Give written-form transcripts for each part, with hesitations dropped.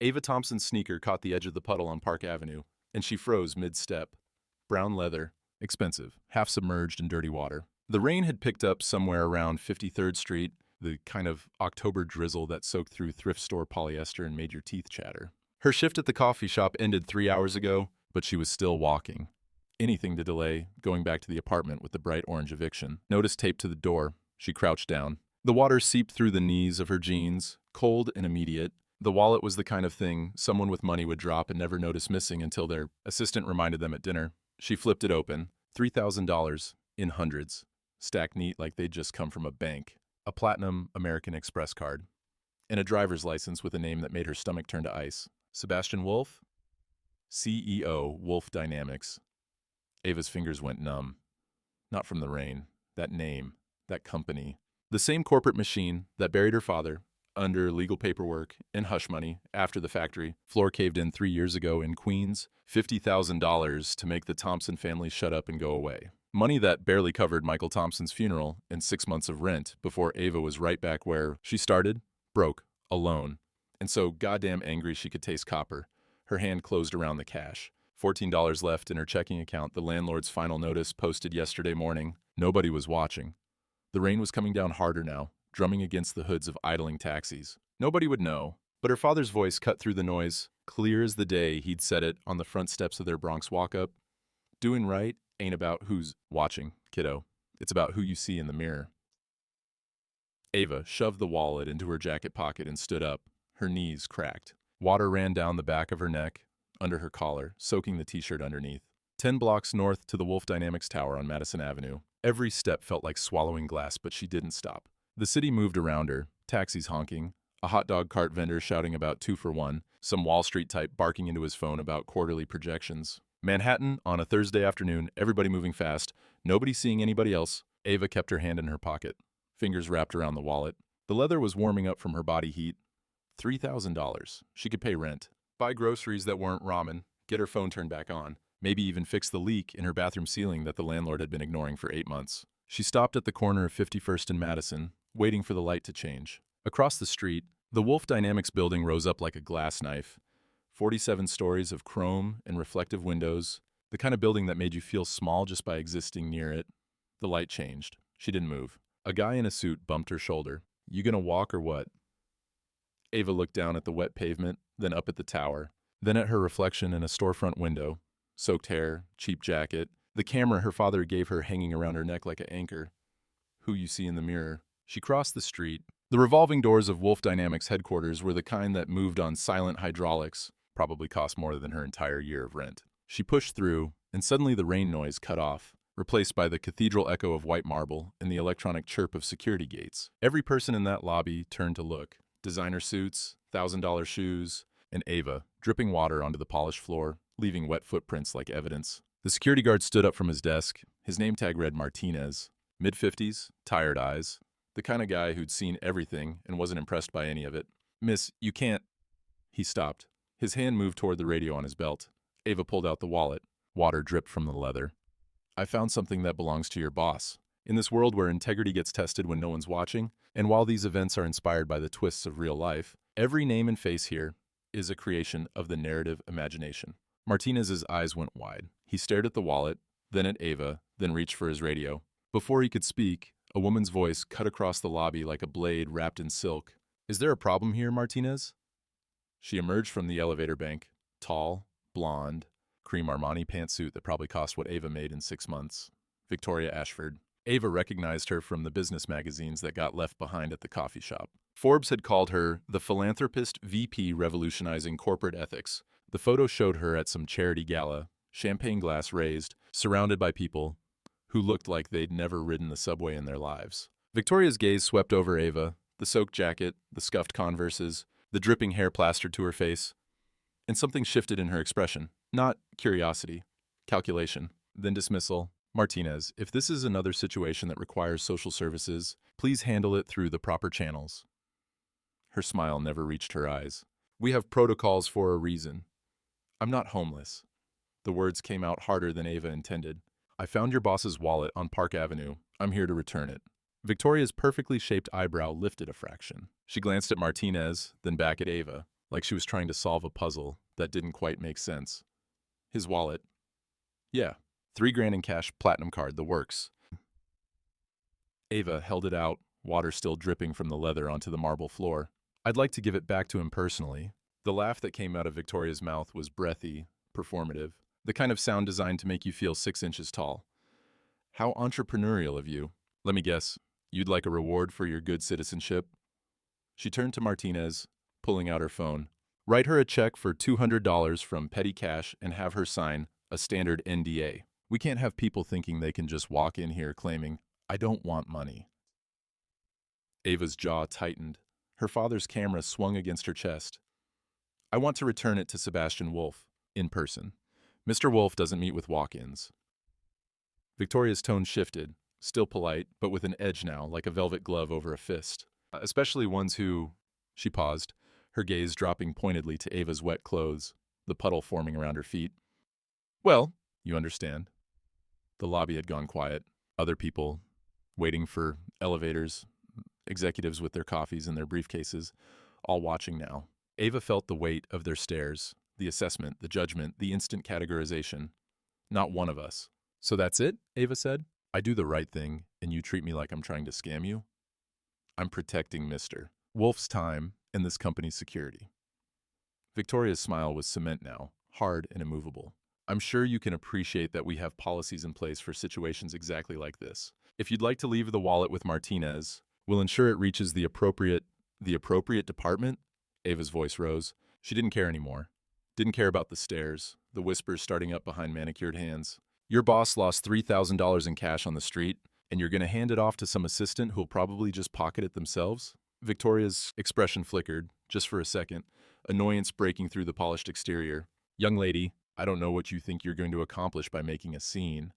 Ava Thompson's sneaker caught the edge of the puddle on Park Avenue, and she froze mid-step. Brown leather, expensive, half submerged in dirty water. The rain had picked up somewhere around 53rd Street, the kind of October drizzle that soaked through thrift store polyester and made your teeth chatter. Her shift at the coffee shop ended 3 hours ago, but she was still walking. Anything to delay going back to the apartment with the bright orange eviction. Notice taped to the door. She crouched down. The water seeped through the knees of her jeans, cold and immediate. The wallet was the kind of thing someone with money would drop and never notice missing until their assistant reminded them at dinner. She flipped it open. $3,000 in hundreds, stacked neat like they'd just come from a bank. A platinum American Express card. And a driver's license with a name that made her stomach turn to ice. Sebastian Wolfe? CEO, Wolfe Dynamics. Ava's fingers went numb. Not from the rain. That name. That company. The same corporate machine that buried her father under legal paperwork and hush money after the factory floor caved in 3 years ago in Queens. $50,000 to make the Thompson family shut up and go away. Money that barely covered Michael Thompson's funeral and 6 months of rent before Ava was right back where she started, broke, alone, and so goddamn angry she could taste copper. Her hand closed around the cash. $14 left in her checking account, the landlord's final notice posted yesterday morning. Nobody was watching. The rain was coming down harder now, drumming against the hoods of idling taxis. Nobody would know, but her father's voice cut through the noise, clear as the day he'd said it on the front steps of their Bronx walk-up. Doing right ain't about who's watching, kiddo. It's about who you see in the mirror. Ava shoved the wallet into her jacket pocket and stood up. Her knees cracked. Water ran down the back of her neck, under her collar, soaking the t-shirt underneath. 10 blocks north to the Wolfe Dynamics Tower on Madison Avenue. Every step felt like swallowing glass, but she didn't stop. The city moved around her, taxis honking, a hot dog cart vendor shouting about 2 for 1, some Wall Street type barking into his phone about quarterly projections. Manhattan on a Thursday afternoon, everybody moving fast, nobody seeing anybody else. Ava kept her hand in her pocket, fingers wrapped around the wallet. The leather was warming up from her body heat. $3,000. She could pay rent, buy groceries that weren't ramen, get her phone turned back on, maybe even fix the leak in her bathroom ceiling that the landlord had been ignoring for 8 months. She stopped at the corner of 51st and Madison, waiting for the light to change. Across the street, the Wolfe Dynamics building rose up like a glass knife. 47 stories of chrome and reflective windows, the kind of building that made you feel small just by existing near it. The light changed. She didn't move. A guy in a suit bumped her shoulder. "You gonna walk or what?" Ava looked down at the wet pavement, then up at the tower, then at her reflection in a storefront window. Soaked hair, cheap jacket, the camera her father gave her hanging around her neck like an anchor. Who you see in the mirror. She crossed the street. The revolving doors of Wolfe Dynamics headquarters were the kind that moved on silent hydraulics, probably cost more than her entire year of rent. She pushed through, and suddenly the rain noise cut off, replaced by the cathedral echo of white marble and the electronic chirp of security gates. Every person in that lobby turned to look. Designer suits, $1,000 shoes, and Ava, dripping water onto the polished floor, leaving wet footprints like evidence. The security guard stood up from his desk. His name tag read Martinez. Mid-50s, tired eyes. The kind of guy who'd seen everything and wasn't impressed by any of it. "Miss, you can't..." He stopped. His hand moved toward the radio on his belt. Ava pulled out the wallet. Water dripped from the leather. "I found something that belongs to your boss." In this world where integrity gets tested when no one's watching, and while these events are inspired by the twists of real life, every name and face here is a creation of the narrative imagination. Martinez's eyes went wide. He stared at the wallet, then at Ava, then reached for his radio. Before he could speak, a woman's voice cut across the lobby like a blade wrapped in silk. "Is there a problem here, Martinez?" She emerged from the elevator bank, tall, blonde, cream Armani pantsuit that probably cost what Ava made in 6 months. Victoria Ashford. Ava recognized her from the business magazines that got left behind at the coffee shop. Forbes had called her the philanthropist VP revolutionizing corporate ethics. The photo showed her at some charity gala, champagne glass raised, surrounded by people who looked like they'd never ridden the subway in their lives. Victoria's gaze swept over Ava, the soaked jacket, the scuffed Converses, the dripping hair plastered to her face, and something shifted in her expression. Not curiosity, calculation, then dismissal. "Martinez, if this is another situation that requires social services, please handle it through the proper channels." Her smile never reached her eyes. "We have protocols for a reason. I'm not homeless." The words came out harder than Ava intended. "I found your boss's wallet on Park Avenue. I'm here to return it." Victoria's perfectly shaped eyebrow lifted a fraction. She glanced at Martinez, then back at Ava. like she was trying to solve a puzzle that didn't quite make sense. His wallet. Yeah, $3,000 in cash, platinum card, the works. Ava held it out, water still dripping from the leather onto the marble floor. I'd like to give it back to him personally. The laugh that came out of Victoria's mouth was breathy, performative, the kind of sound designed to make you feel 6 inches tall. How entrepreneurial of you. Let me guess, you'd like a reward for your good citizenship? She turned to Martinez, pulling out her phone. Write her a check for $200 from petty cash and have her sign a standard NDA. We can't have people thinking they can just walk in here claiming, I don't want money. Ava's jaw tightened. Her father's camera swung against her chest. I want to return it to Sebastian Wolfe, in person. Mr. Wolfe doesn't meet with walk-ins. Victoria's tone shifted, still polite, but with an edge now, like a velvet glove over a fist. Especially ones who... She paused, her gaze dropping pointedly to Ava's wet clothes, the puddle forming around her feet. Well, you understand. The lobby had gone quiet. Other people, waiting for elevators, executives with their coffees and their briefcases, all watching now. Ava felt the weight of their stares, the assessment, the judgment, the instant categorization. Not one of us. So that's it, Ava said. I do the right thing, and you treat me like I'm trying to scam you? I'm protecting Mr. Wolfe's time and this company's security. Victoria's smile was cement now, hard and immovable. I'm sure you can appreciate that we have policies in place for situations exactly like this. If you'd like to leave the wallet with Martinez, we'll ensure it reaches the appropriate department? Ava's voice rose. She didn't care anymore. Didn't care about the stares, the whispers starting up behind manicured hands. Your boss lost $3,000 in cash on the street, and you're going to hand it off to some assistant who'll probably just pocket it themselves? Victoria's expression flickered, just for a second, annoyance breaking through the polished exterior. Young lady, I don't know what you think you're going to accomplish by making a scene.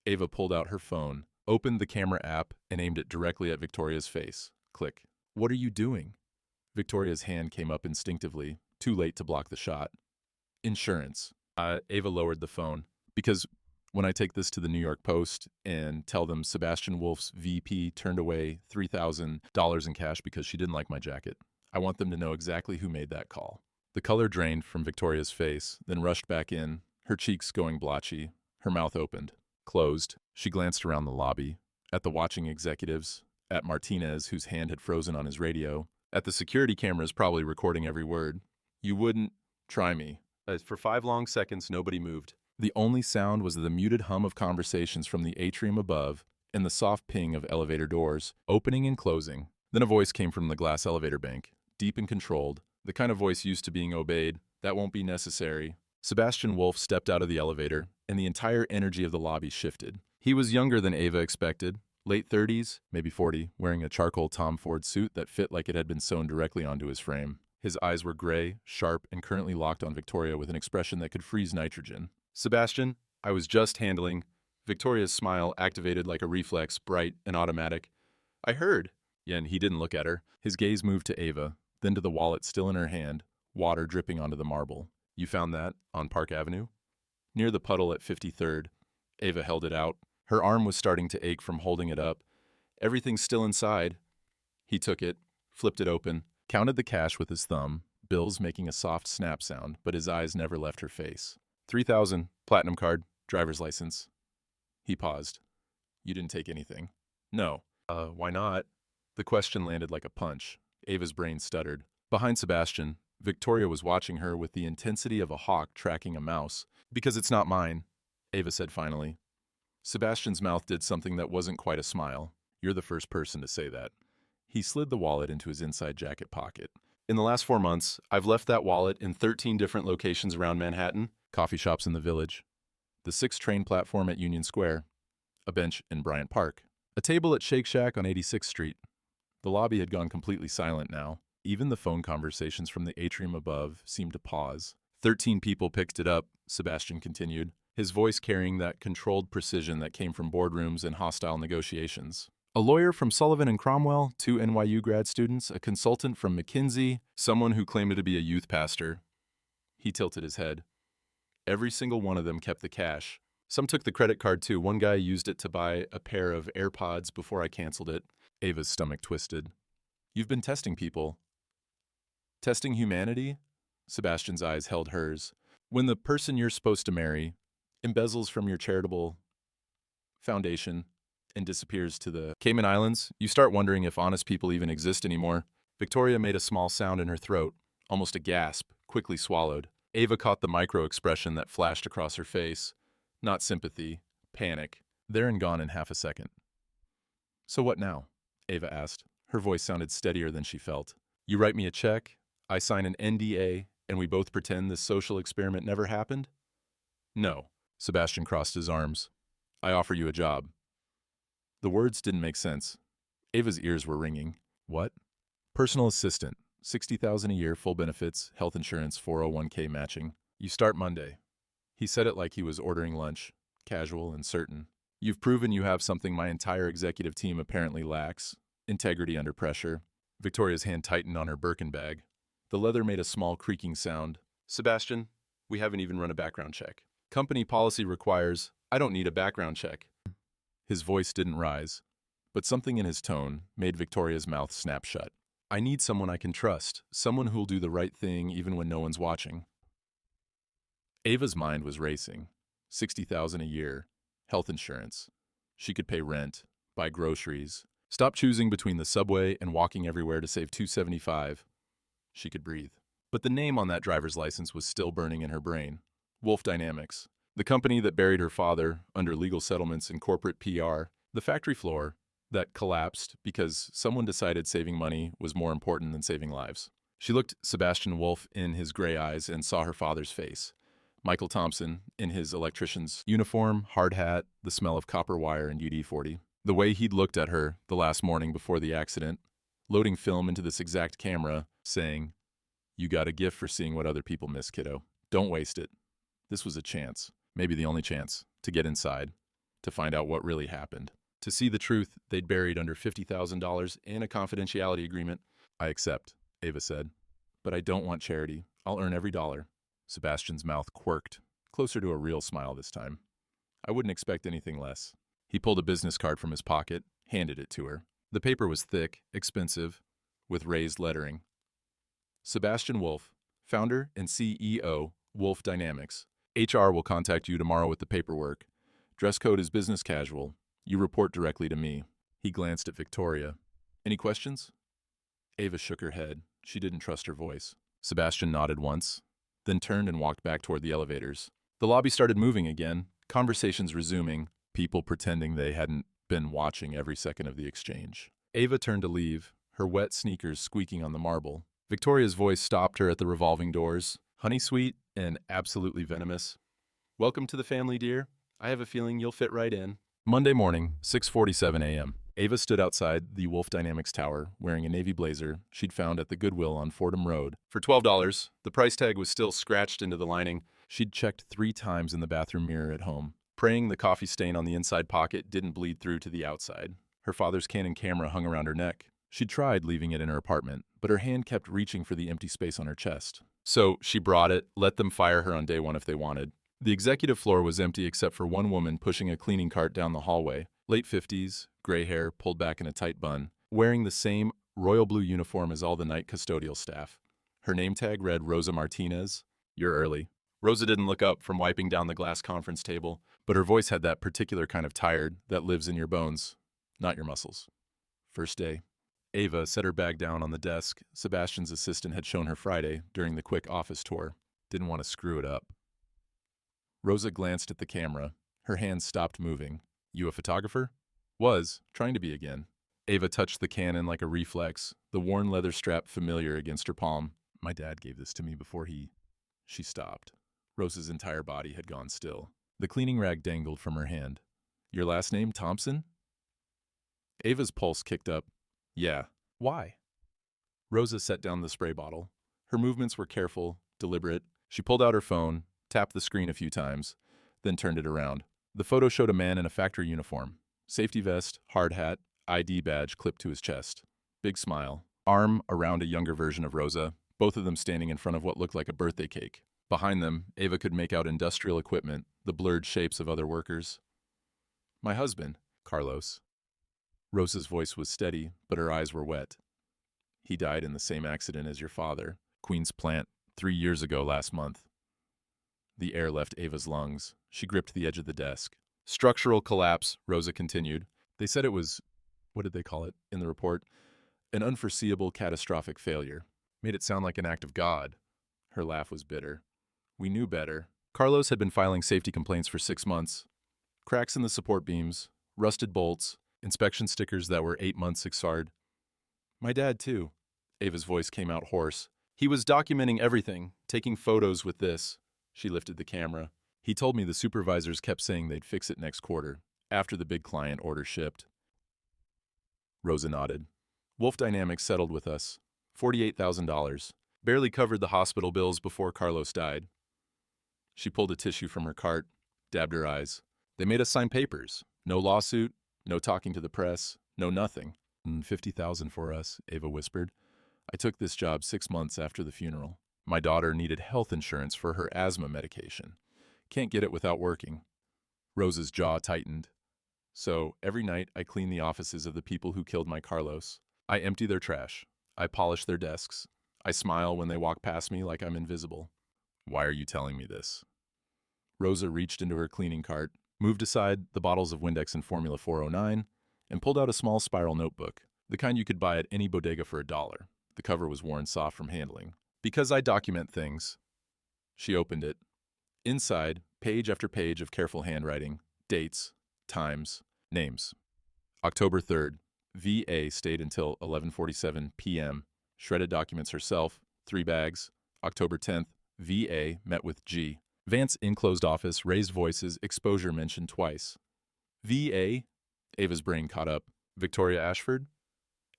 Ava pulled out her phone, opened the camera app, and aimed it directly at Victoria's face. Click. What are you doing? Victoria's hand came up instinctively, too late to block the shot. Insurance. Ava lowered the phone. Because when I take this to the New York Post and tell them Sebastian Wolfe's VP turned away $3,000 in cash because she didn't like my jacket, I want them to know exactly who made that call. The color drained from Victoria's face, then rushed back in, her cheeks going blotchy, her mouth opened. Closed. She glanced around the lobby, at the watching executives, at Martinez, whose hand had frozen on his radio, at the security cameras probably recording every word. You wouldn't try me. For 5 long seconds, nobody moved. The only sound was the muted hum of conversations from the atrium above and the soft ping of elevator doors, opening and closing. Then a voice came from the glass elevator bank, deep and controlled, the kind of voice used to being obeyed. That won't be necessary. Sebastian Wolfe stepped out of the elevator, and the entire energy of the lobby shifted. He was younger than Ava expected, late 30s, maybe 40, wearing a charcoal Tom Ford suit that fit like it had been sewn directly onto his frame. His eyes were gray, sharp, and currently locked on Victoria with an expression that could freeze nitrogen. Sebastian, I was just handling. Victoria's smile activated like a reflex, bright and automatic. I heard. Yeah, and he didn't look at her. His gaze moved to Ava, then to the wallet still in her hand, water dripping onto the marble. You found that on Park Avenue? Near the puddle at 53rd. Ava held it out. Her arm was starting to ache from holding it up. Everything's still inside. He took it, flipped it open, counted the cash with his thumb, bills making a soft snap sound, but his eyes never left her face. 3,000, platinum card, driver's license. He paused. You didn't take anything? No. Why not? The question landed like a punch. Ava's brain stuttered. Behind Sebastian, Victoria was watching her with the intensity of a hawk tracking a mouse. Because it's not mine, Ava said finally. Sebastian's mouth did something that wasn't quite a smile. You're the first person to say that. He slid the wallet into his inside jacket pocket. In the last 4 months, I've left that wallet in 13 different locations around Manhattan, coffee shops in the Village, the 6th train platform at Union Square, a bench in Bryant Park, a table at Shake Shack on 86th Street. The lobby had gone completely silent now. Even the phone conversations from the atrium above seemed to pause. 13 people picked it up, Sebastian continued, his voice carrying that controlled precision that came from boardrooms and hostile negotiations. A lawyer from Sullivan and Cromwell, 2 NYU grad students, a consultant from McKinsey, someone who claimed to be a youth pastor. He tilted his head. Every single one of them kept the cash. Some took the credit card too. One guy used it to buy a pair of AirPods before I canceled it. Ava's stomach twisted. You've been testing people. Testing humanity? Sebastian's eyes held hers. When the person you're supposed to marry embezzles from your charitable foundation and disappears to the Cayman Islands, you start wondering if honest people even exist anymore. Victoria made a small sound in her throat, almost a gasp, quickly swallowed. Ava caught the micro-expression that flashed across her face. Not sympathy, panic. There and gone in half a second. So what now? Ava asked. Her voice sounded steadier than she felt. You write me a check, I sign an NDA, and we both pretend this social experiment never happened? No. Sebastian crossed his arms. I offer you a job. The words didn't make sense. Ava's ears were ringing. What? Personal assistant. $60,000 a year, full benefits, health insurance, 401k matching. You start Monday. He said it like he was ordering lunch, casual and certain. You've proven you have something my entire executive team apparently lacks. Integrity under pressure. Victoria's hand tightened on her Birkin bag. The leather made a small creaking sound. Sebastian, we haven't even run a background check. Company policy requires, I don't need a background check. His voice didn't rise, but something in his tone made Victoria's mouth snap shut. I need someone I can trust, someone who'll do the right thing even when no one's watching. Ava's mind was racing. $60,000 a year, health insurance. She could pay rent, buy groceries, stop choosing between the subway and walking everywhere to save $275. She could breathe. But the name on that driver's license was still burning in her brain. Wolfe Dynamics, the company that buried her father under legal settlements and corporate PR, the factory floor that collapsed because someone decided saving money was more important than saving lives. She looked Sebastian Wolfe in his gray eyes and saw her father's face. Michael Thompson, in his electrician's uniform, hard hat, the smell of copper wire and UD-40. The way he'd looked at her the last morning before the accident, loading film into this exact camera, saying, You got a gift for seeing what other people miss, kiddo. Don't waste it. This was a chance, maybe the only chance, to get inside, to find out what really happened, to see the truth they'd buried under $50,000 and a confidentiality agreement. I accept, Ava said, but I don't want charity. I'll earn every dollar. Sebastian's mouth quirked, closer to a real smile this time. I wouldn't expect anything less. He pulled a business card from his pocket, handed it to her. The paper was thick, expensive, with raised lettering. Sebastian Wolfe, founder and CEO, Wolfe Dynamics. HR will contact you tomorrow with the paperwork. Dress code is business casual. You report directly to me. He glanced at Victoria. Any questions? Ava shook her head. She didn't trust her voice. Sebastian nodded once, then turned and walked back toward the elevators. The lobby started moving again, conversations resuming, people pretending they hadn't been watching every second of the exchange. Ava turned to leave, her wet sneakers squeaking on the marble. Victoria's voice stopped her at the revolving doors, honey sweet and absolutely venomous. Welcome to the family, dear. I have a feeling you'll fit right in. Monday morning, 6:47 a.m. Ava stood outside the Wolfe Dynamics Tower, wearing a navy blazer she'd found at the Goodwill on Fordham Road. For $12, the price tag was still scratched into the lining. She'd checked 3 times in the bathroom mirror at home, praying the coffee stain on the inside pocket didn't bleed through to the outside. Her father's Canon camera hung around her neck. She'd tried leaving it in her apartment, but her hand kept reaching for the empty space on her chest. So she brought it, let them fire her on day one if they wanted. The executive floor was empty except for one woman pushing a cleaning cart down the hallway. Late 50s, gray hair pulled back in a tight bun, wearing the same royal blue uniform as all the night custodial staff. Her name tag read Rosa Martinez. You're early. Rosa didn't look up from wiping down the glass conference table, but her voice had that particular kind of tired that lives in your bones, not your muscles. First day. Ava set her bag down on the desk Sebastian's assistant had shown her Friday during the quick office tour. Didn't want to screw it up. Rosa glanced at the camera. Her hands stopped moving. You a photographer? Was, trying to be again. Ava touched the Canon like a reflex, the worn leather strap familiar against her palm. My dad gave this to me before he... She stopped. Rosa's entire body had gone still. The cleaning rag dangled from her hand. Your last name, Thompson? Ava's pulse kicked up. Yeah. Why? Rosa set down the spray bottle. Her movements were careful, deliberate. She pulled out her phone, tapped the screen a few times, then turned it around. The photo showed a man in a factory uniform. Safety vest, hard hat, ID badge clipped to his chest. Big smile. Arm around a younger version of Rosa, both of them standing in front of what looked like a birthday cake. Behind them, Ava could make out industrial equipment, the blurred shapes of other workers. My husband, Carlos. Rosa's voice was steady, but her eyes were wet. He died in the same accident as your father. Queen's Plant, 3 years ago last month. The air left Ava's lungs. She gripped the edge of the desk. Structural collapse, Rosa continued. They said it was, what did they call it in the report? An unforeseeable catastrophic failure. Made it sound like an act of God. Her laugh was bitter. We knew better. Carlos had been filing safety complaints for 6 months. Cracks in the support beams, rusted bolts, inspection stickers that were 8 months expired. My dad, too. Ava's voice came out hoarse. He was documenting everything, taking photos with this. She lifted the camera. He told me the supervisors kept saying they'd fix it next quarter, after the big client order shipped. Rosa nodded. Wolfe Dynamics settled with us. $48,000. Barely covered the hospital bills before Carlos died. She pulled a tissue from her cart, dabbed her eyes. They made us sign papers. No lawsuit, no talking to the press, no nothing. $50,000 for us, Ava whispered. I took this job 6 months after the funeral. My daughter needed health insurance for her asthma medication. Can't get it without working. Rosa's jaw tightened. So, every night I clean the offices of the people who killed my Carlos. I empty their trash. I polish their desks. I smile when they walk past me like I'm invisible. Why are you telling me this? Rosa reached into her cleaning cart, moved aside the bottles of Windex and Formula 409, and pulled out a small spiral notebook, the kind you could buy at any bodega for $1. The cover was worn soft from handling. Because I document things. She opened it. Inside, page after page of careful handwriting, dates, times, names. October 3rd, VA stayed until 11:47 p.m., shredded documents herself, 3 bags. October 10th, VA met with G. Vance enclosed office, raised voices, exposure mentioned twice. VA? Ava's brain caught up. Victoria Ashford?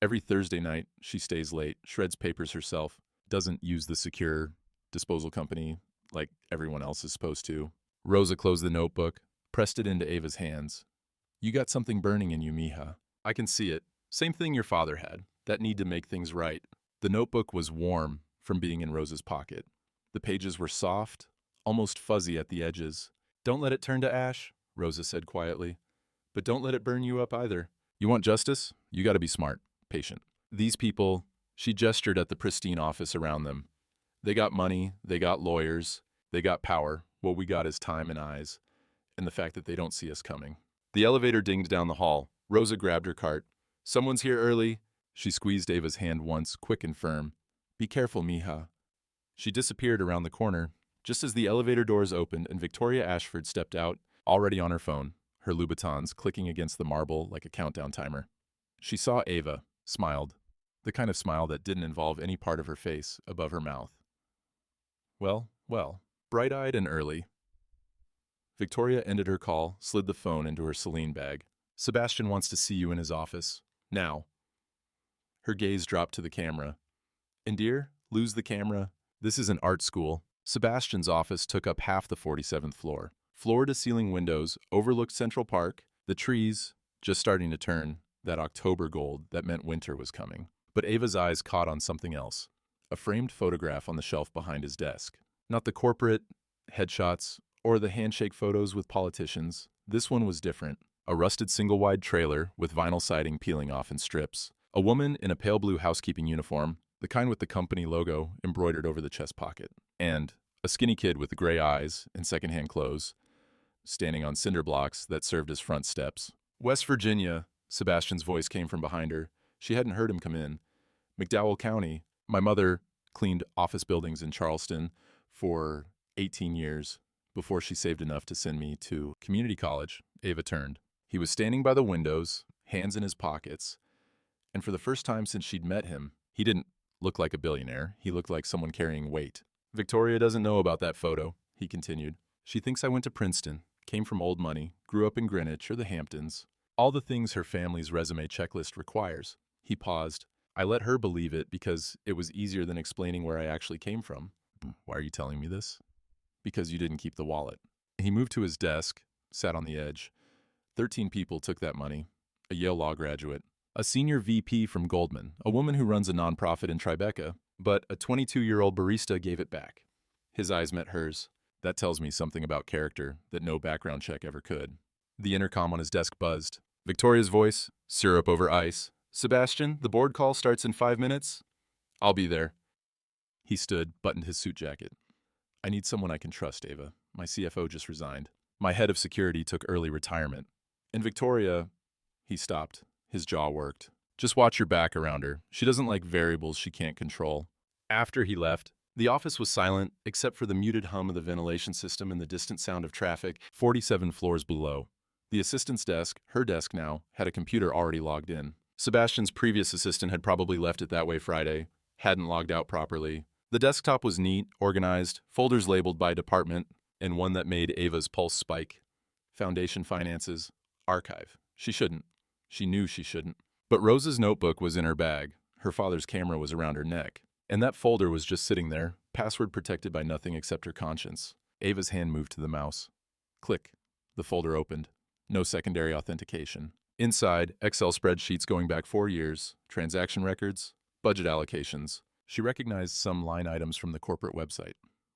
Every Thursday night, she stays late, shreds papers herself, doesn't use the secure disposal company like everyone else is supposed to. Rosa closed the notebook, pressed it into Ava's hands. You got something burning in you, mija. I can see it. Same thing your father had, that need to make things right. The notebook was warm from being in Rosa's pocket. The pages were soft, almost fuzzy at the edges. Don't let it turn to ash, Rosa said quietly. But don't let it burn you up either. You want justice? You gotta be smart, patient. These people, she gestured at the pristine office around them. They got money, they got lawyers, they got power. What we got is time and eyes, and the fact that they don't see us coming. The elevator dinged down the hall. Rosa grabbed her cart. Someone's here early. She squeezed Ava's hand once, quick and firm. Be careful, mija. She disappeared around the corner, just as the elevator doors opened and Victoria Ashford stepped out, already on her phone, her Louboutins clicking against the marble like a countdown timer. She saw Ava, smiled, the kind of smile that didn't involve any part of her face above her mouth. Well, bright-eyed and early. Victoria ended her call, slid the phone into her Celine bag. Sebastian wants to see you in his office. Now. Her gaze dropped to the camera. And dear, lose the camera. This is an art school. Sebastian's office took up half the 47th floor. Floor-to-ceiling windows overlooked Central Park, the trees just starting to turn, that October gold that meant winter was coming. But Ava's eyes caught on something else. A framed photograph on the shelf behind his desk. Not the corporate headshots or the handshake photos with politicians. This one was different. A rusted single-wide trailer with vinyl siding peeling off in strips. A woman in a pale blue housekeeping uniform, the kind with the company logo embroidered over the chest pocket. And a skinny kid with gray eyes and secondhand clothes, standing on cinder blocks that served as front steps. West Virginia, Sebastian's voice came from behind her. She hadn't heard him come in. McDowell County. My mother cleaned office buildings in Charleston for 18 years before she saved enough to send me to community college. Ava turned. He was standing by the windows, hands in his pockets, and for the first time since she'd met him, he didn't look like a billionaire. He looked like someone carrying weight. Victoria doesn't know about that photo, he continued. She thinks I went to Princeton, came from old money, grew up in Greenwich or the Hamptons. All the things her family's resume checklist requires. He paused. I let her believe it because it was easier than explaining where I actually came from. Why are you telling me this? Because you didn't keep the wallet. He moved to his desk, sat on the edge. 13 people took that money. A Yale law graduate, a senior VP from Goldman, a woman who runs a nonprofit in Tribeca, but a 22-year-old barista gave it back. His eyes met hers. That tells me something about character that no background check ever could. The intercom on his desk buzzed. Victoria's voice, syrup over ice. Sebastian, the board call starts in 5 minutes. I'll be there. He stood, buttoned his suit jacket. I need someone I can trust, Ava. My CFO just resigned. My head of security took early retirement. And Victoria, he stopped. His jaw worked. Just watch your back around her. She doesn't like variables she can't control. After he left, the office was silent except for the muted hum of the ventilation system and the distant sound of traffic 47 floors below. The assistant's desk, her desk now, had a computer already logged in. Sebastian's previous assistant had probably left it that way Friday, hadn't logged out properly. The desktop was neat, organized, folders labeled by department, and one that made Ava's pulse spike. Foundation finances, archive. She shouldn't. She knew she shouldn't. But Rose's notebook was in her bag. Her father's camera was around her neck. And that folder was just sitting there, password protected by nothing except her conscience. Ava's hand moved to the mouse. Click. The folder opened. No secondary authentication. Inside, Excel spreadsheets going back 4 years, transaction records, budget allocations. She recognized some line items from the corporate website.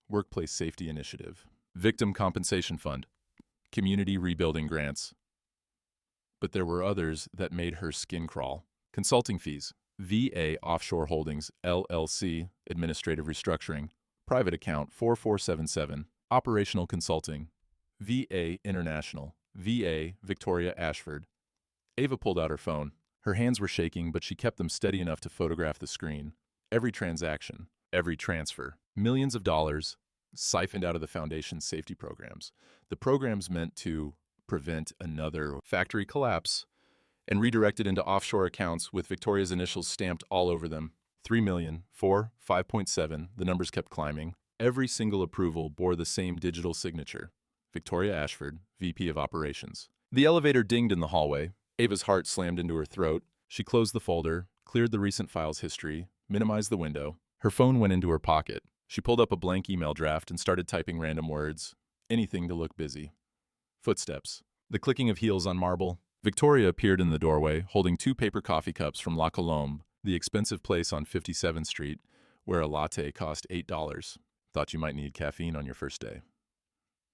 Workplace Safety Initiative. Victim Compensation Fund. Community Rebuilding Grants. But there were others that made her skin crawl. Consulting fees. VA Offshore Holdings, LLC, Administrative Restructuring. Private Account 4477. Operational Consulting. VA International. VA Victoria Ashford. Ava pulled out her phone. Her hands were shaking, but she kept them steady enough to photograph the screen. Every transaction, every transfer, millions of dollars siphoned out of the foundation's safety programs. The programs meant to prevent another factory collapse and redirected into offshore accounts with Victoria's initials stamped all over them. 3 million, 4, 5.7, the numbers kept climbing. Every single approval bore the same digital signature. Victoria Ashford, VP of Operations. The elevator dinged in the hallway. Ava's heart slammed into her throat. She closed the folder, cleared the recent files history, minimized the window. Her phone went into her pocket. She pulled up a blank email draft and started typing random words. Anything to look busy. Footsteps. The clicking of heels on marble. Victoria appeared in the doorway, holding 2 paper coffee cups from La Colombe, the expensive place on 57th Street, where a latte cost $8. Thought you might need caffeine on your first day.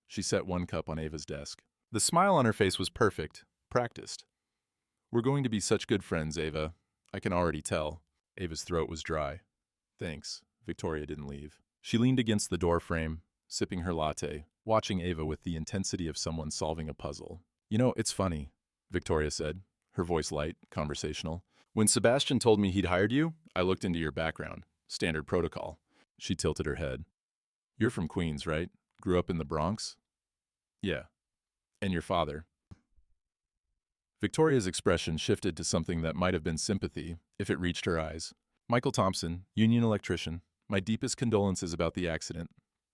She set 1 cup on Ava's desk. The smile on her face was perfect, practiced. We're going to be such good friends, Ava. I can already tell. Ava's throat was dry. Thanks. Victoria didn't leave. She leaned against the door frame, sipping her latte, watching Ava with the intensity of someone solving a puzzle. You know, it's funny, Victoria said, her voice light, conversational. When Sebastian told me he'd hired you, I looked into your background. Standard protocol. She tilted her head. You're from Queens, right? Grew up in the Bronx? Yeah. And your father? Victoria's expression shifted to something that might have been sympathy if it reached her eyes. Michael Thompson, union electrician. My deepest condolences about the accident.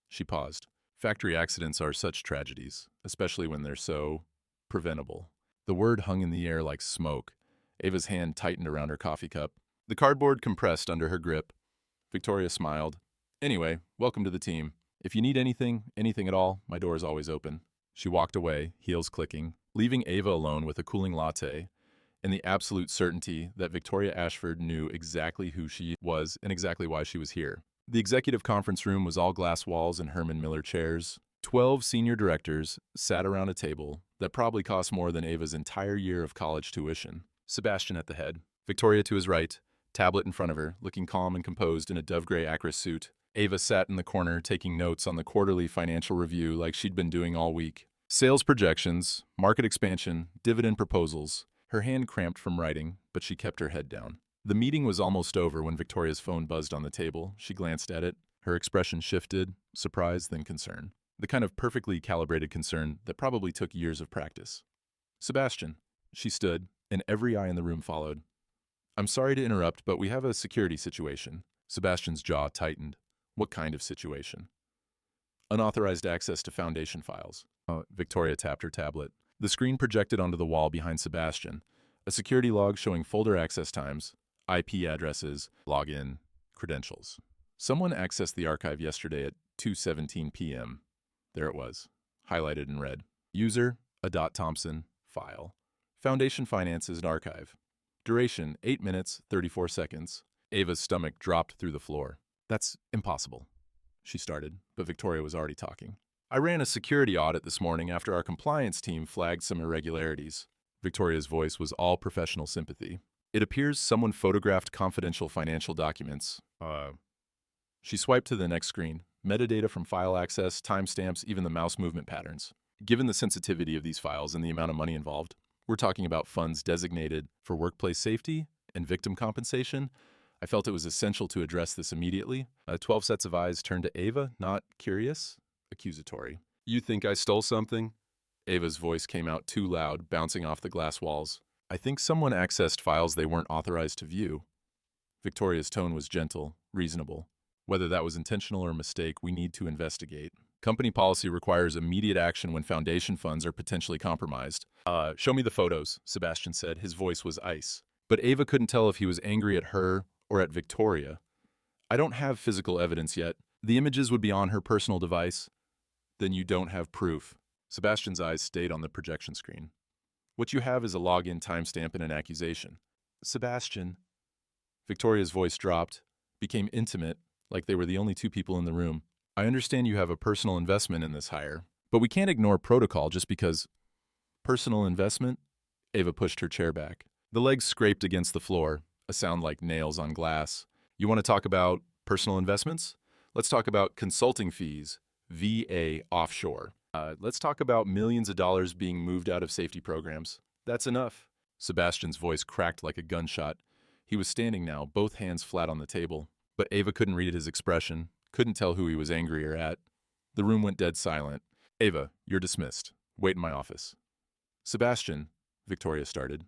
She paused. Factory accidents are such tragedies, especially when they're so preventable. The word hung in the air like smoke. Ava's hand tightened around her coffee cup. The cardboard compressed under her grip. Victoria smiled. Anyway, welcome to the team. If you need anything at all, my door is always open. She walked away, heels clicking, leaving Ava alone with a cooling latte and the absolute certainty that Victoria Ashford knew exactly who she was and exactly why she was here. The executive conference room was all glass walls and Herman Miller chairs. 12 senior directors sat around a table that probably cost more than Ava's entire year of college tuition. Sebastian at the head, Victoria to his right, tablet in front of her, looking calm and composed in a dove-gray Acris suit. Ava sat in the corner taking notes on the quarterly financial review like she'd been doing all week. Sales projections, market expansion, dividend proposals. Her hand cramped from writing, but she kept her head down. The meeting was almost over when Victoria's phone buzzed on the table. She glanced at it. Her expression shifted, surprise then concern. The kind of perfectly calibrated concern that probably took years of practice. Sebastian. She stood, and every eye in the room followed. I'm sorry to interrupt, but we have a security situation. Sebastian's jaw tightened. What kind of situation? Unauthorized access to foundation files. Victoria tapped her tablet. The screen projected onto the wall behind Sebastian. A security log showing folder access times, IP addresses, login, credentials. Someone accessed the archive yesterday at 2:17 p.m. There it was, highlighted in red. User, a.Thompson, file. Foundation finances and archive. Duration, 8 minutes, 34 seconds. Ava's stomach dropped through the floor. That's impossible, she started, but Victoria was already talking. I ran a security audit this morning after our compliance team flagged some irregularities. Victoria's voice was all professional sympathy. It appears someone photographed confidential financial documents. She swiped to the next screen. Metadata from file access, timestamps, even the mouse movement patterns. Given the sensitivity of these files and the amount of money involved, we're talking about funds designated for workplace safety and victim compensation. I felt it was essential to address this immediately. 12 sets of eyes turned to Ava, not curious, accusatory. "You think I stole something?" Ava's voice came out too loud, bouncing off the glass walls. "I think someone accessed files they weren't authorized to view." Victoria's tone was gentle, reasonable. "Whether that was intentional or a mistake, we need to investigate. Company policy requires immediate action when foundation funds are potentially compromised." Show me the photos," Sebastian said. His voice was ice. But Ava couldn't tell if he was angry at her or at Victoria. "I don't have physical evidence yet. The images would be on her personal device." "Then you don't have proof." Sebastian's eyes stayed on the projection screen. "What you have is a login timestamp and an accusation." "Sebastian." Victoria's voice dropped, became intimate, like they were the only two people in the room. "I understand you have a personal investment in this hire, but we can't ignore protocol just because—" "Personal investment?" Ava pushed her chair back. The legs scraped against the floor, a sound like nails on glass. "You want to talk about personal investments? Let's talk about consulting fees, VA offshore. Let's talk about millions of dollars being moved out of safety programs. That's enough." Sebastian's voice cracked like a gunshot. He was standing now, both hands flat on the table. But Ava couldn't read his expression, couldn't tell who he was angrier at. The room went dead silent. "Ava, you're dismissed. Wait in my office." "Sebastian," Victoria started.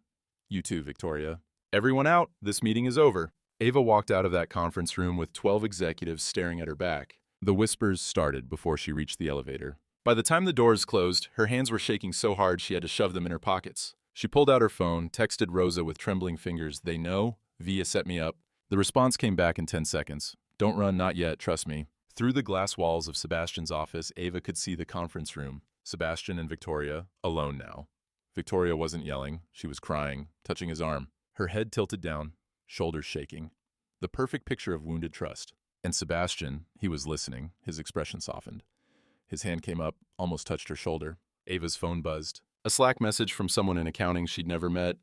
"You too, Victoria." "Everyone out. This meeting is over." Ava walked out of that conference room with 12 executives staring at her back. The whispers started before she reached the elevator. By the time the doors closed, her hands were shaking so hard she had to shove them in her pockets. She pulled out her phone, texted Rosa with trembling fingers, "They know. Via set me up." The response came back in 10 seconds. "Don't run, not yet, trust me." Through the glass walls of Sebastian's office, Ava could see the conference room. Sebastian and Victoria, alone now. Victoria wasn't yelling. She was crying, touching his arm. Her head tilted down, shoulders shaking. The perfect picture of wounded trust. And Sebastian, he was listening, his expression softened. His hand came up, almost touched her shoulder. Ava's phone buzzed. A Slack message from someone in accounting she'd never met.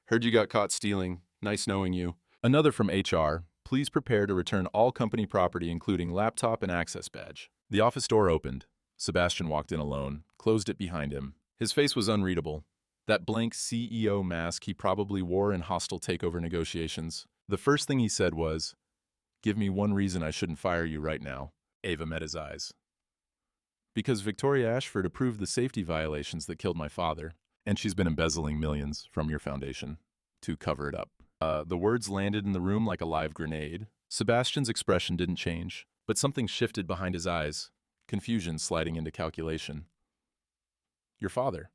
"Heard you got caught stealing. Nice knowing you." Another from HR. "Please prepare to return all company property, including laptop and access badge." The office door opened. Sebastian walked in alone, closed it behind him. His face was unreadable. That blank CEO mask he probably wore in hostile takeover negotiations. The first thing he said was, "Give me one reason I shouldn't fire you right now." Ava met his eyes. "Because Victoria Ashford approved the safety violations that killed my father, and she's been embezzling millions from your foundation to cover it up." The words landed in the room like a live grenade. Sebastian's expression didn't change, but something shifted behind his eyes, confusion sliding into calculation. "Your father,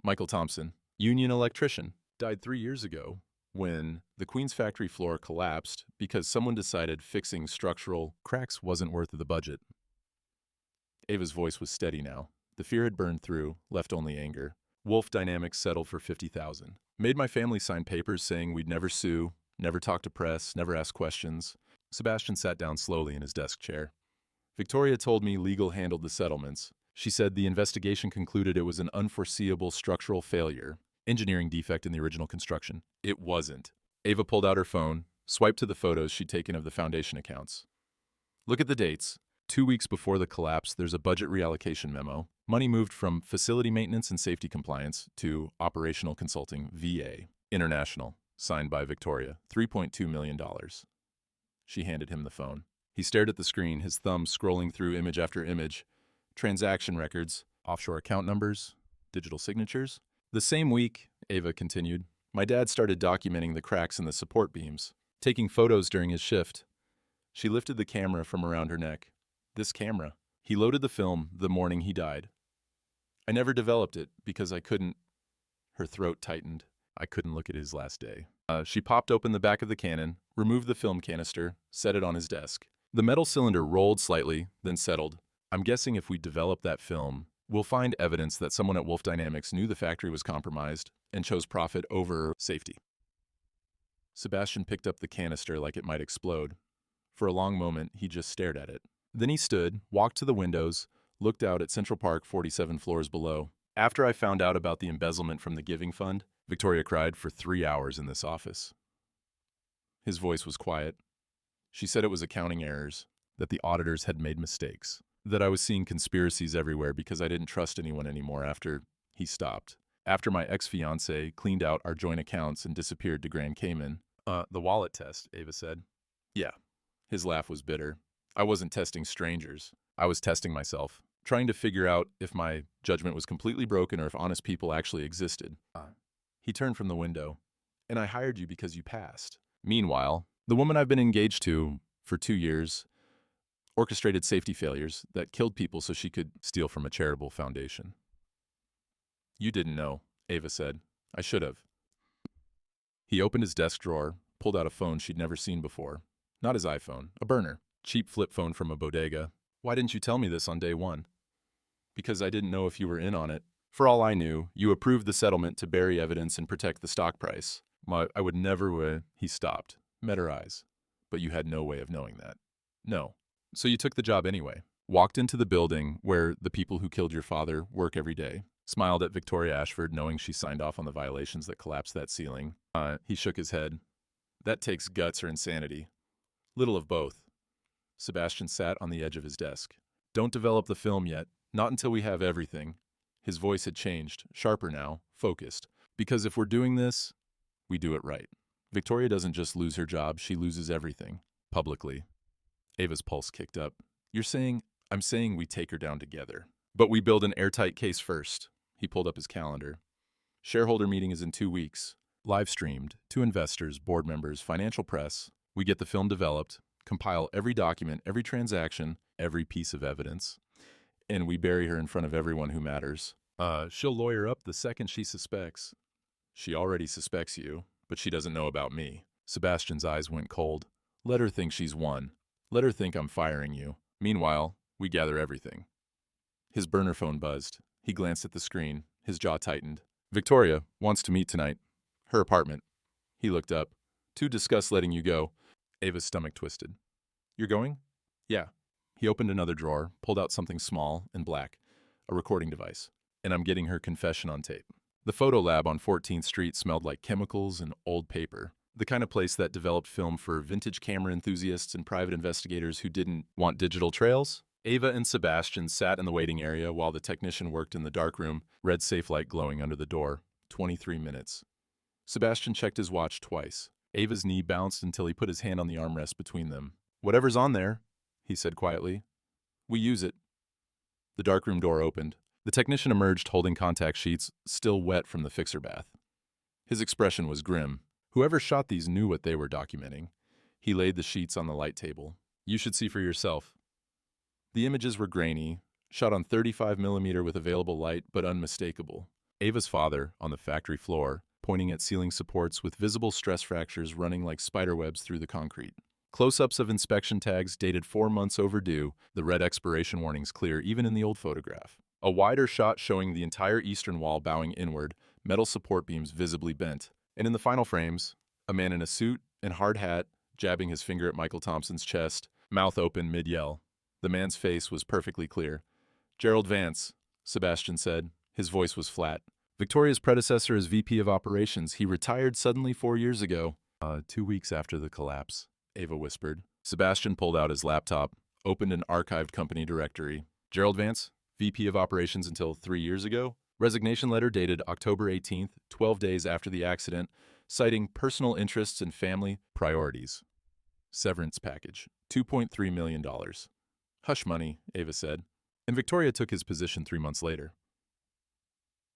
Michael Thompson, union electrician, died 3 years ago when the Queen's factory floor collapsed because someone decided fixing structural cracks wasn't worth the budget." Ava's voice was steady now. The fear had burned through, left only anger. "Wolfe Dynamics settled for $50,000. Made my family sign papers saying we'd never sue, never talk to press, never ask questions." Sebastian sat down slowly in his desk chair. "Victoria told me legal handled the settlements. She said the investigation concluded it was an unforeseeable structural failure, engineering defect in the original construction. It wasn't." Ava pulled out her phone, swiped to the photos she'd taken of the foundation accounts. "Look at the dates. 2 weeks before the collapse, there's a budget reallocation memo. Money moved from facility maintenance and safety compliance to operational consulting, VA, International, signed by Victoria, $3.2 million. She handed him the phone. He stared at the screen, his thumb scrolling through image after image. Transaction records, offshore account numbers, digital signatures. "The same week," Ava continued, "my dad started documenting the cracks in the support beams, taking photos during his shift." She lifted the camera from around her neck. "This camera. He loaded the film the morning he died. I never developed it because I couldn't—" Her throat tightened. "I couldn't look at his last day." She popped open the back of the Canon, removed the film canister, set it on his desk. The metal cylinder rolled slightly, then settled. "I'm guessing if we develop that film, we'll find evidence that someone at Wolfe Dynamics knew the factory was compromised and chose profit over safety." Sebastian picked up the canister like it might explode. For a long moment, he just stared at it. Then he stood, walked to the windows, looked out at Central Park 47 floors below. "After I found out about the embezzlement from the Giving Fund," Victoria cried, "for 3 hours in this office." His voice was quiet. She said it was accounting errors, that the auditors had made mistakes, that I was seeing conspiracies everywhere because I didn't trust anyone anymore after he stopped. After my ex-fiancée cleaned out our joint accounts and disappeared to Grand Cayman. The wallet test, Ava said. Yeah. His laugh was bitter. I wasn't testing strangers. I was testing myself, trying to figure out if my judgment was completely broken or if honest people actually existed. He turned from the window. And I hired you because you passed. Meanwhile, the woman I've been engaged to for 2 years orchestrated safety failures that killed people so she could steal from a charitable foundation. You didn't know, Ava said. I should have. He opened his desk drawer, pulled out a phone she'd never seen before. Not his iPhone, a burner. Cheap flip phone from a bodega. Why didn't you tell me this on day one? Because I didn't know if you were in on it. For all I knew, you approved the settlement to bury evidence and protect the stock price. I would never. He stopped, met her eyes. But you had no way of knowing that. No. So you took the job anyway. Walked into the building where the people who killed your father work every day. Smiled at Victoria Ashford, knowing she signed off on the violations that collapsed that ceiling. He shook his head. That takes guts or insanity. Little of both. Sebastian sat on the edge of his desk. Don't develop the film yet. Not until we have everything. His voice had changed, sharper now, focused. Because if we're doing this, we do it right. Victoria doesn't just lose her job, she loses everything. Publicly. Ava's pulse kicked up. I'm saying we take her down together. But we build an airtight case first. He pulled up his calendar. Shareholder meeting is in 2 weeks. Live streamed to investors, board members, financial press. We get the film developed, compile every document, every transaction, every piece of evidence. And we bury her in front of everyone who matters. She'll lawyer up the second she suspects. She already suspects you, but she doesn't know about me. Sebastian's eyes went cold. Let her think she's won. Let her think I'm firing you. Meanwhile, we gather everything. His burner phone buzzed. He glanced at the screen. His jaw tightened. Victoria wants to meet tonight. Her apartment. He looked up. To discuss letting you go. Ava's stomach twisted. You're going? Yeah. He opened another drawer, pulled out something small and black, a recording device. And I'm getting her confession on tape. The photo lab on 14th Street smelled like chemicals and old paper. The kind of place that developed film for vintage camera enthusiasts and private investigators who didn't want digital trails. Ava and Sebastian sat in the waiting area while the technician worked in the dark room, red safe light glowing under the door. 23 minutes. Sebastian checked his watch twice. Ava's knee bounced until he put his hand on the armrest between them. Whatever's on there, he said quietly. We use it. The darkroom door opened. The technician emerged holding contact sheets, still wet from the fixer bath. His expression was grim. Whoever shot these knew what they were documenting. He laid the sheets on the light table. You should see for yourself. The images were grainy, shot on 35mm with available light, but unmistakable. Ava's father, on the factory floor, pointing at ceiling supports with visible stress fractures running like spiderwebs through the concrete. Close-ups of inspection tags dated 4 months overdue, the red expiration warnings clear even in the old photograph. A wider shot showing the entire eastern wall bowing inward, metal support beams visibly bent. And in the final frames, a man in a suit and hard hat, jabbing his finger at Michael Thompson's chest, mouth open mid-yell. The man's face was perfectly clear. Gerald Vance, Sebastian said. His voice was flat. Victoria's predecessor as VP of Operations. He retired suddenly 4 years ago. 2 weeks after the collapse, Ava whispered. Sebastian pulled out his laptop, opened an archived company directory. Gerald Vance, VP of Operations until 3 years ago. Resignation letter dated October 18th, 12 days after the accident, citing personal interests and family priorities. Severance package, $2.3 million. Hush money, Ava said. And Victoria took his position 3 months later.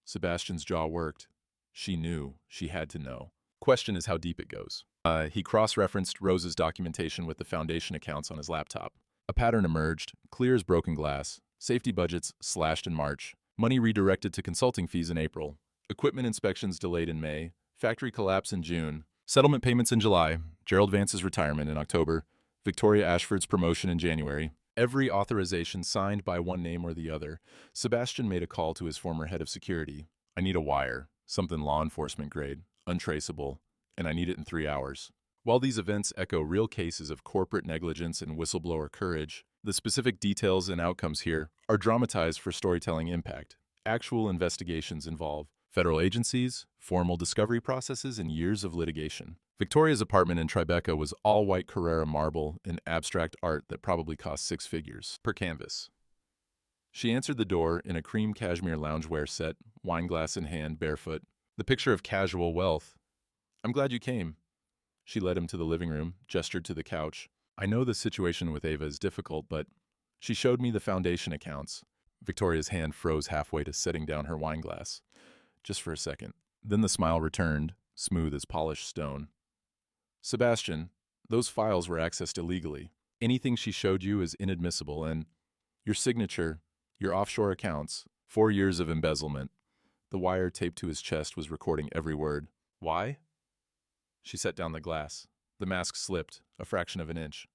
Sebastian's jaw worked. She knew. She had to know. Question is how deep it goes. He cross-referenced Rose's documentation with the foundation accounts on his laptop. A pattern emerged, clear as broken glass. Safety budgets slashed in March. Money redirected to consulting fees in April. Equipment inspections delayed in May. Factory collapse in June. Settlement payments in July. Gerald Vance's retirement in October. Victoria Ashford's promotion in January. Every authorization signed by one name or the other. Sebastian made a call to his former head of security. I need a wire. Something law enforcement grade. Untraceable. And I need it in 3 hours. While these events echo real cases of corporate negligence and whistleblower courage, the specific details and outcomes here are dramatized for storytelling impact. Actual investigations involve Federal agencies, formal discovery processes, and years of litigation. Victoria's apartment in Tribeca was all white Carrara marble and abstract art that probably cost 6 figures per canvas. She answered the door in a cream cashmere loungewear set, wine glass in hand, barefoot. The picture of casual wealth. "I'm glad you came." She led him to the living room, gestured to the couch. "I know the situation with Ava is difficult, but..." She showed me the foundation accounts. Victoria's hand froze halfway to setting down her wine glass. Just for a second. Then the smile returned, smooth as polished stone. "Sebastian, those files were accessed illegally. Anything she showed you is inadmissible, and your signature, your offshore accounts, 4 years of embezzlement." The wire taped to his chest was recording every word. "Why?" She set down the glass. The mask slipped, a fraction of an inch.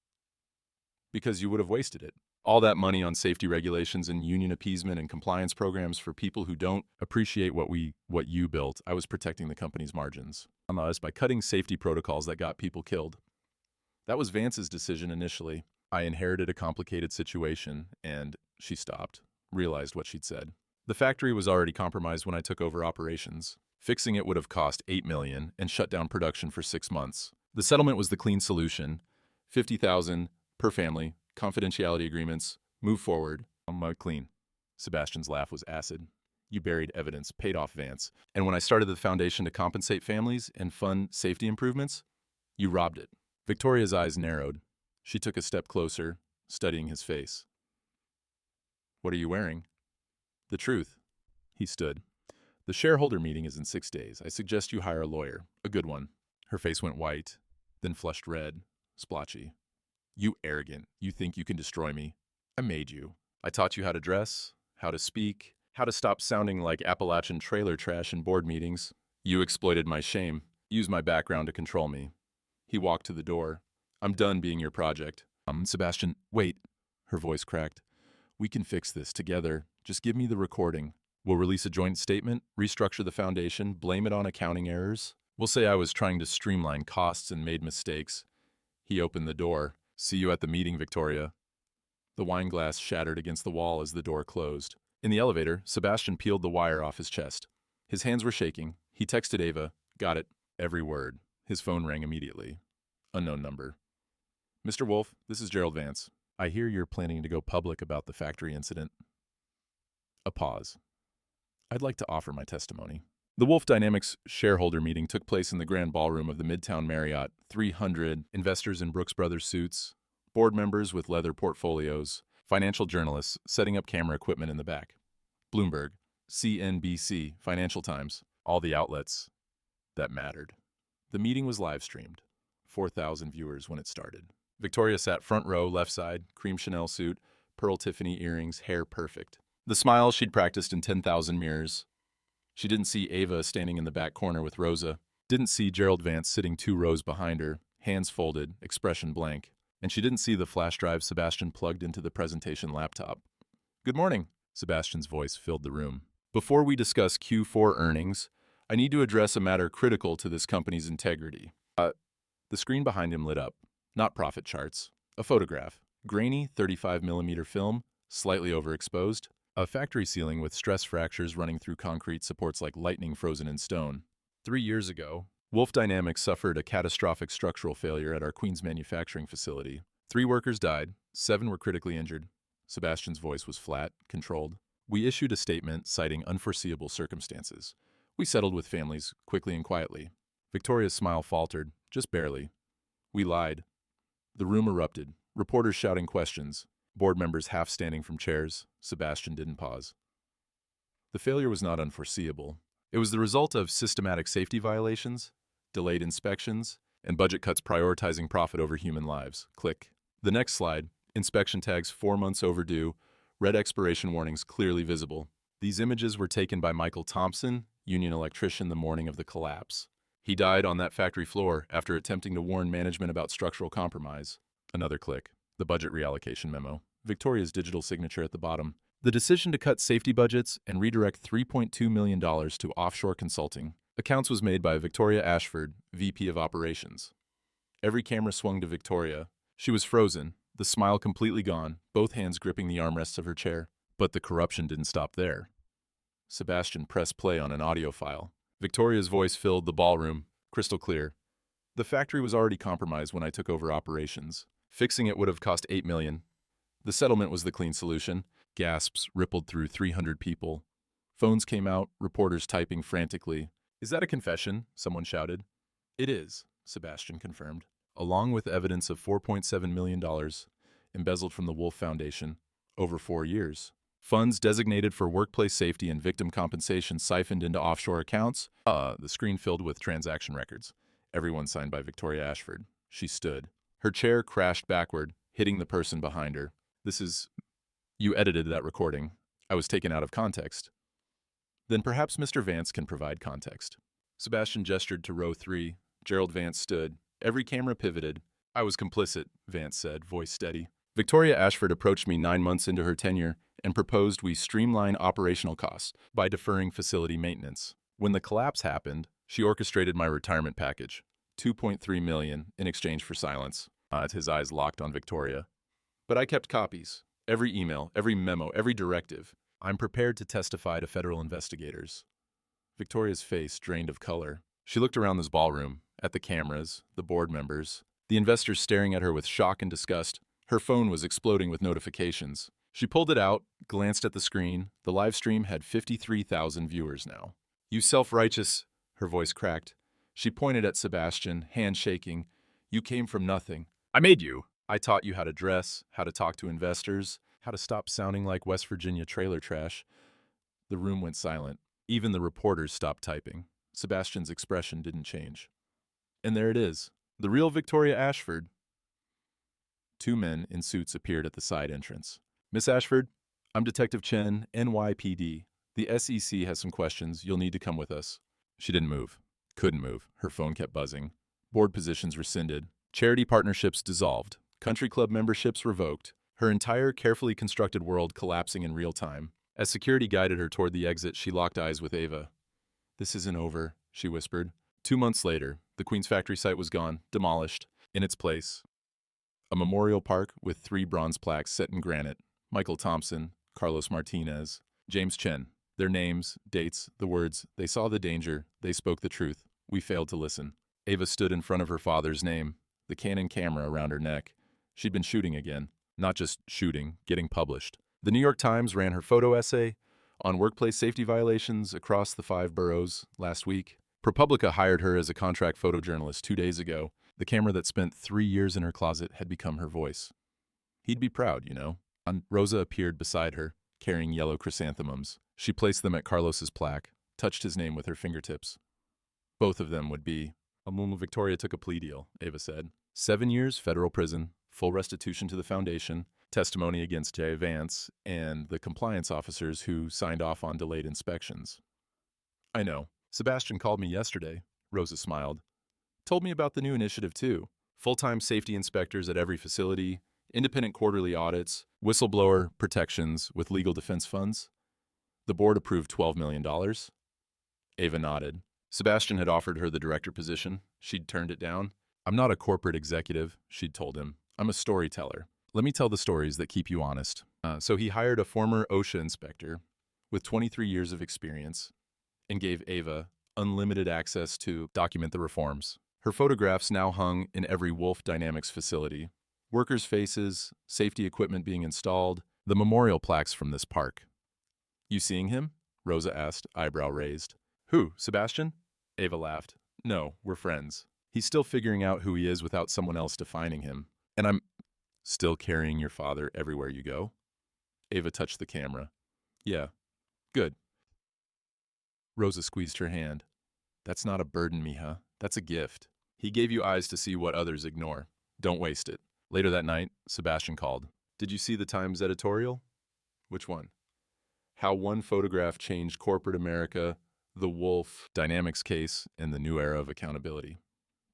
"Because you would have wasted it. All that money on safety regulations and union appeasement and compliance programs for people who don't appreciate what you built. I was protecting the company's margins on us by cutting safety protocols that got people killed. That was Vance's decision initially. I inherited a complicated situation, and..." She stopped, realized what she'd said. "The factory was already compromised when I took over operations. Fixing it would have cost $8 million and shut down production for 6 months. The settlement was the clean solution. $50,000 per family, confidentiality agreements, move forward. I'm clean." Sebastian's laugh was acid. "You buried evidence, paid off Vance. And when I started the foundation to compensate families and fund safety improvements, you robbed it." Victoria's eyes narrowed. She took a step closer, studying his face. "What are you wearing?" "The truth." He stood. "The shareholder meeting is in 6 days. I suggest you hire a lawyer, a good one." Her face went white, then flushed red, splotchy. "You arrogant. You think you can destroy me. I made you. I taught you how to dress, how to speak, how to stop sounding like Appalachian trailer trash in board meetings. You exploited my shame, used my background to control me." He walked to the door. "I'm done being your project." Sebastian, wait." Her voice cracked. "We can fix this together. Just give me the recording. We'll release a joint statement, restructure the foundation, blame it on accounting errors. We'll say I was trying to streamline costs and made mistakes." He opened the door. "See you at the meeting, Victoria." The wine glass shattered against the wall as the door closed. In the elevator, Sebastian peeled the wire off his chest. His hands were shaking. He texted Ava. "Got it." Every word. His phone rang immediately. Unknown number. "Mr. Wolfe, this is Gerald Vance. I hear you're planning to go public about the factory incident." A pause. "I'd like to offer my testimony." The Wolfe Dynamics shareholder meeting took place in the grand ballroom of the Midtown Marriott. 300 investors in Brooks Brothers suits, board members with leather portfolios, financial journalists setting up camera equipment in the back. Bloomberg, CNBC, Financial Times, all the outlets that mattered. The meeting was live-streamed. 4,000 viewers when it started. Victoria sat front row, left side, cream Chanel suit, pearl Tiffany earrings, hair perfect. The smile she'd practiced in 10,000 mirrors. She didn't see Ava standing in the back corner with Rosa, didn't see Gerald Vance sitting 2 rows behind her, hands folded, expression blank, and she didn't see the flash drive Sebastian plugged into the presentation laptop. "Good morning." Sebastian's voice filled the room. "Before we discuss Q4 earnings, I need to address a matter critical to this company's integrity." The screen behind him lit up. Not profit charts. A photograph. Grainy 35mm film, slightly overexposed. A factory ceiling with stress fractures running through concrete supports like lightning frozen in stone. 3 years ago, Wolfe Dynamics suffered a catastrophic structural failure at our Queens manufacturing facility. 3 workers died, 7 were critically injured. Sebastian's voice was flat, controlled. "We issued a statement citing unforeseeable circumstances. We settled with families, quickly and quietly." Victoria's smile faltered, just barely. "We lied." The room erupted, reporters shouting questions, board members half standing from chairs. Sebastian didn't pause. The failure was not unforeseeable. It was the result of systematic safety violations, delayed inspections, and budget cuts prioritizing profit over human lives. Click. The next slide, inspection tags 4 months overdue, red expiration warnings clearly visible. These images were taken by Michael Thompson, union electrician, the morning of the collapse. He died on that factory floor after attempting to warn management about structural compromise. Another click. The budget reallocation memo. Victoria's digital signature at the bottom. The decision to cut safety budgets and redirect $3.2 million to offshore consulting. Accounts was made by Victoria Ashford, VP of Operations. Every camera swung to Victoria. She was frozen, the smile completely gone, both hands gripping the armrests of her chair. But the corruption didn't stop there. Sebastian pressed play on an audio file. Victoria's voice filled the ballroom, crystal clear. The factory was already compromised when I took over operations. Fixing it would have cost $8 million. The settlement was the clean solution. Gasps rippled through 300 people. Phones came out, reporters typing frantically. "Is that a confession?" someone shouted. "It is," Sebastian confirmed, along with evidence of $4.7 million embezzled from the Wolfe Foundation over 4 years. Funds designated for workplace safety and victim compensation siphoned into offshore accounts. The screen filled with transaction records. Everyone signed by Victoria Ashford. She stood. Her chair crashed backward, hitting the person behind her. You edited that recording. I was taken out of context. Then perhaps Mr. Vance can provide context. Sebastian gestured to row 3. Gerald Vance stood. Every camera pivoted. "I was complicit," Vance said, voice steady. "Victoria Ashford approached me 9 months into her tenure and proposed we streamline operational costs by deferring facility maintenance. When the collapse happened, she orchestrated my retirement package, $2.3 million in exchange for silence." His eyes locked on Victoria. "But I kept copies. Every email, every memo, every directive. I'm prepared to testify to federal investigators." Victoria's face drained of color. She looked around this ballroom, at the cameras, the board members, the investors staring at her with shock and disgust. Her phone was exploding with notifications. She pulled it out, glanced at the screen. The live stream had 53,000 viewers now. "You self-righteous," her voice cracked. She pointed at Sebastian, hand shaking. "You came from nothing. I made you. I taught you how to dress, how to talk to investors, how to stop sounding like West Virginia trailer trash." The room went silent. Even the reporters stopped typing. Sebastian's expression didn't change. And there it is, the real Victoria Ashford. 2 men in suits appeared at the side entrance. "Miss Ashford, I'm Detective Chen, NYPD. The SEC has some questions. You'll need to come with us." She didn't move. Couldn't move. Her phone kept buzzing. Board positions rescinded. Charity partnerships dissolved. Country club memberships revoked. Her entire carefully constructed world collapsing in real time. As security guided her toward the exit, she locked eyes with Ava. "This isn't over," she whispered. 2 months later, the Queen's factory site was gone, demolished. In its place, a memorial park with 3 bronze plaques set in granite. Michael Thompson, Carlos Martinez, James Chen. Their names, dates, the words, "They saw the danger, they spoke the truth. We failed to listen." Ava stood in front of her father's name, the Canon camera around her neck. She'd been shooting again. Not just shooting, getting published. The New York Times ran her photo essay on workplace safety violations across the 5 boroughs last week. ProPublica hired her as a contract photojournalist 2 days ago. The camera that spent 3 years in her closet had become her voice. He'd be proud, you know. Rosa appeared beside her, carrying yellow chrysanthemums. She placed them at Carlos's plaque, touched his name with her fingertips. Both of them would be. Victoria took a plea deal, Ava said. 7 years federal prison, full restitution to the foundation, testimony against Jay Vance, and the compliance officers who signed off on delayed inspections. "I know. Sebastian called me yesterday," Rosa smiled. "Told me about the new initiative, too. Full-time safety inspectors at every facility, independent quarterly audits, whistleblower protections with legal defense funds. The board approved $12 million. Ava nodded. Sebastian had offered her the director position. She'd turned it down. "I'm not a corporate executive," she'd told him. "I'm a storyteller. Let me tell the stories that keep you honest." So he hired a former OSHA inspector with 23 years of experience and gave Ava unlimited access to document the reforms. Her photographs now hung in every Wolfe Dynamics facility. Workers' faces, safety equipment being installed, the memorial plaques from this park. "You seeing him?" Rosa asked, eyebrow raised. "Who, Sebastian?" Ava laughed. "No, we're friends. He's still figuring out who he is without someone else defining him. And I'm still carrying your father everywhere you go?" Ava touched the camera. "Yeah, good." Rosa squeezed her hand. "That's not a burden, mija. That's a gift. He gave you eyes to see what others ignore. Don't waste it." Later that night, Sebastian called. "Did you see the Times editorial?" "Which one?" "How one photograph changed corporate America, the Wolfe Dynamics case, and the new era of accountability.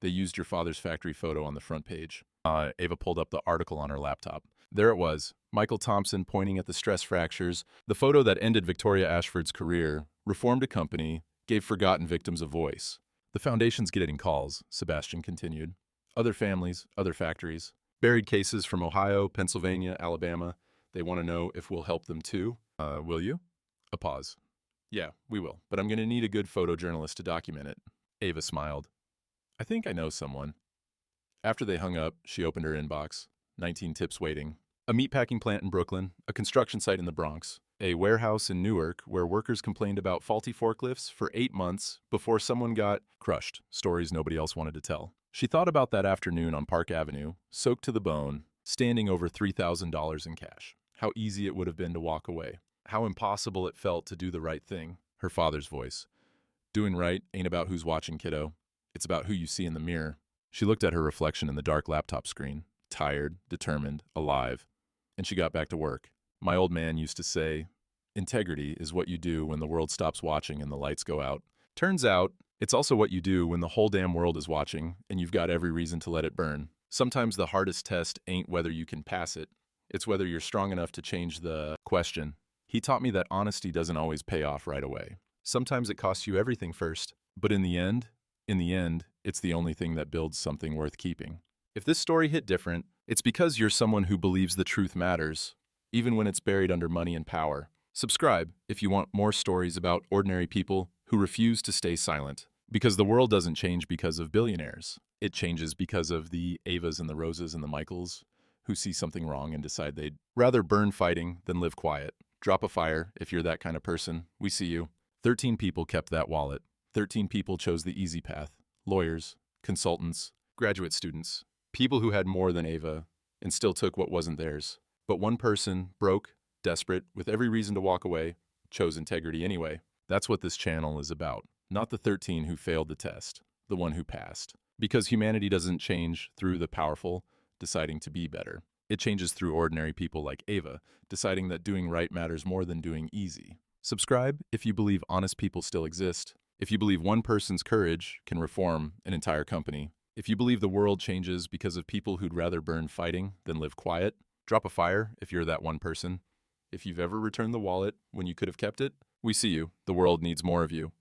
They used your father's factory photo on the front page." Ava pulled up the article on her laptop. There it was, Michael Thompson pointing at the stress fractures, the photo that ended Victoria Ashford's career, reformed a company, gave forgotten victims a voice. "The foundation's getting calls," Sebastian continued. "Other families, other factories. Buried cases from Ohio, Pennsylvania, Alabama. They want to know if we'll help them too. Will you?" A pause. Yeah, we will, but I'm going to need a good photojournalist to document it. Ava smiled. I think I know someone. After they hung up, she opened her inbox. 19 tips waiting. A meatpacking plant in Brooklyn, a construction site in the Bronx, a warehouse in Newark where workers complained about faulty forklifts for 8 months before someone got crushed. Stories nobody else wanted to tell. She thought about that afternoon on Park Avenue, soaked to the bone, standing over $3,000 in cash. How easy it would have been to walk away. How impossible it felt to do the right thing. Her father's voice. Doing right ain't about who's watching, kiddo. It's about who you see in the mirror. She looked at her reflection in the dark laptop screen, tired, determined, alive, and she got back to work. My old man used to say, integrity is what you do when the world stops watching and the lights go out. Turns out, it's also what you do when the whole damn world is watching and you've got every reason to let it burn. Sometimes the hardest test ain't whether you can pass it, it's whether you're strong enough to change the question. He taught me that honesty doesn't always pay off right away. Sometimes it costs you everything first, but in the end, it's the only thing that builds something worth keeping. If this story hit different, it's because you're someone who believes the truth matters, even when it's buried under money and power. Subscribe if you want more stories about ordinary people who refuse to stay silent. Because the world doesn't change because of billionaires. It changes because of the Avas and the Roses and the Michaels who see something wrong and decide they'd rather burn fighting than live quiet. Drop a fire if you're that kind of person. We see you. 13 people kept that wallet. 13 people chose the easy path. Lawyers, consultants, graduate students, people who had more than Ava and still took what wasn't theirs. But one person, broke, desperate, with every reason to walk away, chose integrity anyway. That's what this channel is about. Not the 13 who failed the test, the one who passed. Because humanity doesn't change through the powerful deciding to be better. It changes through ordinary people like Ava, deciding that doing right matters more than doing easy. Subscribe if you believe honest people still exist. If you believe one person's courage can reform an entire company. If you believe the world changes because of people who'd rather burn fighting than live quiet. Drop a fire if you're that one person. If you've ever returned the wallet when you could have kept it, we see you. The world needs more of you.